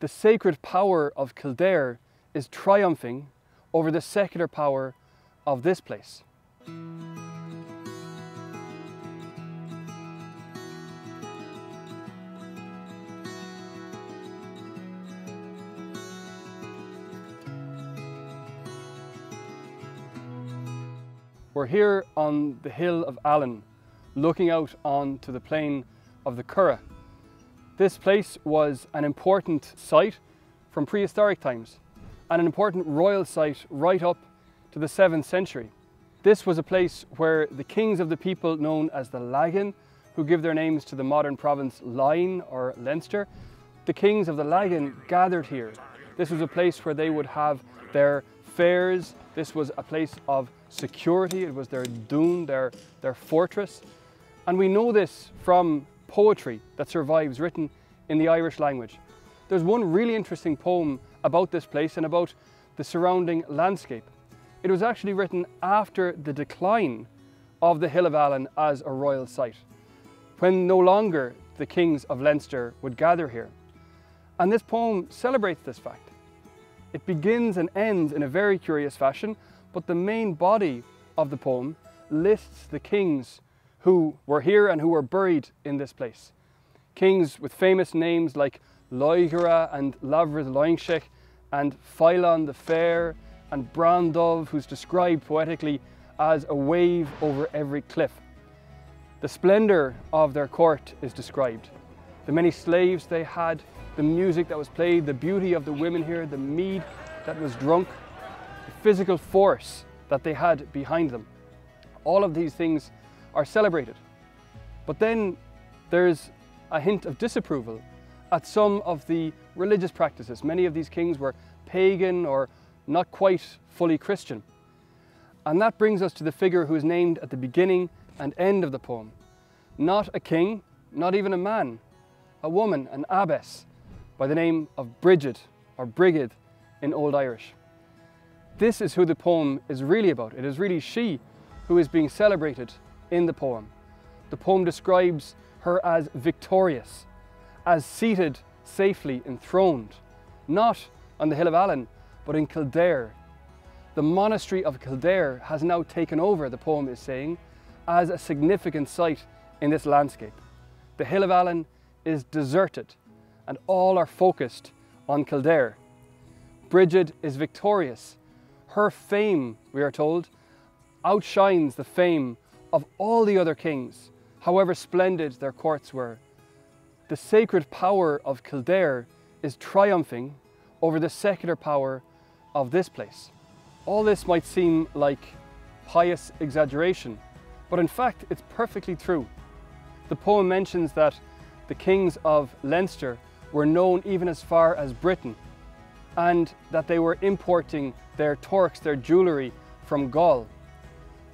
The sacred power of Kildare is triumphing over the secular power of this place. We're here on the hill of Allen, looking out onto the plain of the Curragh. This place was an important site from prehistoric times and an important royal site right up to the 7th century. This was a place where the kings of the people known as the Lagan, who give their names to the modern province Line or Leinster, the kings of the Lagan gathered here. This was a place where they would have their fairs. This was a place of security. It was their dún, their fortress. And we know this from poetry that survives written in the Irish language. There's one really interesting poem about this place and about the surrounding landscape. It was actually written after the decline of the Hill of Allen as a royal site, when no longer the kings of Leinster would gather here. And this poem celebrates this fact. It begins and ends in a very curious fashion, but the main body of the poem lists the kings who were here and who were buried in this place. Kings with famous names like Loighra and Lavrid Loingshech and Philon the Fair and Brandov, who's described poetically as a wave over every cliff. The splendour of their court is described. The many slaves they had, the music that was played, the beauty of the women here, the mead that was drunk, the physical force that they had behind them. All of these things are celebrated. But then there's a hint of disapproval at some of the religious practices. Many of these kings were pagan or not quite fully Christian. And that brings us to the figure who is named at the beginning and end of the poem. Not a king, not even a man, a woman, an abbess, by the name of Brigid, or Brigid in Old Irish. This is who the poem is really about. It is really she who is being celebrated in the poem. The poem describes her as victorious, as seated safely enthroned, not on the Hill of Allen, but in Kildare. The monastery of Kildare has now taken over, the poem is saying, as a significant site in this landscape. The Hill of Allen is deserted and all are focused on Kildare. Brigid is victorious. Her fame, we are told, outshines the fame of all the other kings, however splendid their courts were. The sacred power of Kildare is triumphing over the secular power of this place. All this might seem like pious exaggeration, but in fact it's perfectly true. The poem mentions that the kings of Leinster were known even as far as Britain, and that they were importing their torcs, their jewellery, from Gaul.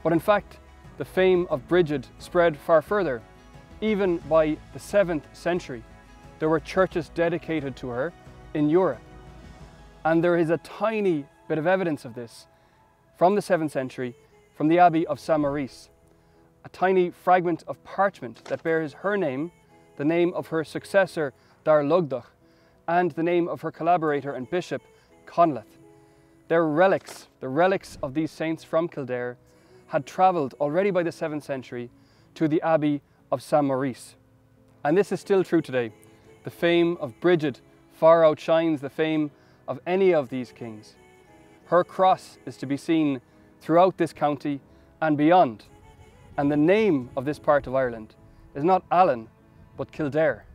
But in fact, the fame of Brigid spread far further. Even by the 7th century, there were churches dedicated to her in Europe. And there is a tiny bit of evidence of this from the 7th century, from the Abbey of St. Maurice. A tiny fragment of parchment that bears her name, the name of her successor, Dar Lugdach, and the name of her collaborator and bishop, Conlath. Their relics, the relics of these saints from Kildare, had travelled already by the 7th century to the Abbey of St. Maurice. And this is still true today. The fame of Brigid far outshines the fame of any of these kings. Her cross is to be seen throughout this county and beyond. And the name of this part of Ireland is not Allen, but Kildare.